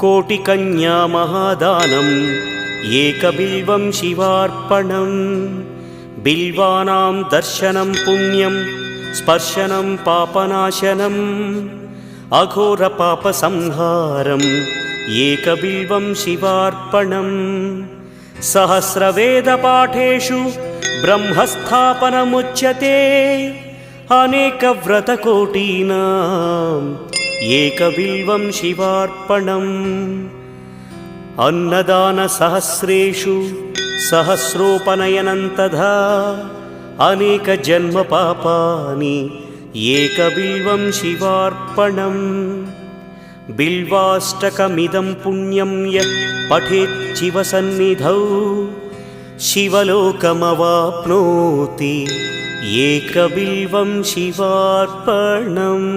कोटिकन्या महादानम् एकबिल्वं शिवार्पणं बिल्वानां दर्शनं पुण्यं स्पर्शनं पापनाशनम् अघोरपापसंहारम् एकबिल्वं शिवार्पणम् सहस्रवेदपाठेषु ब्रह्मस्थापनमुच्यते अनेकव्रतकोटीनाम् एकबिल्वं शिवार्पणम् अन्नदानसहस्रेषु सहस्रोपनयनं तथा अनेकजन्मपापानि एकबिल्वं शिवार्पणम् बिल्वाष्टकमिदं पुण्यं यः पठेत् शिवसन्निधौ शिवलोकमवाप्नोति एकबिल्वं शिवार्पणम्।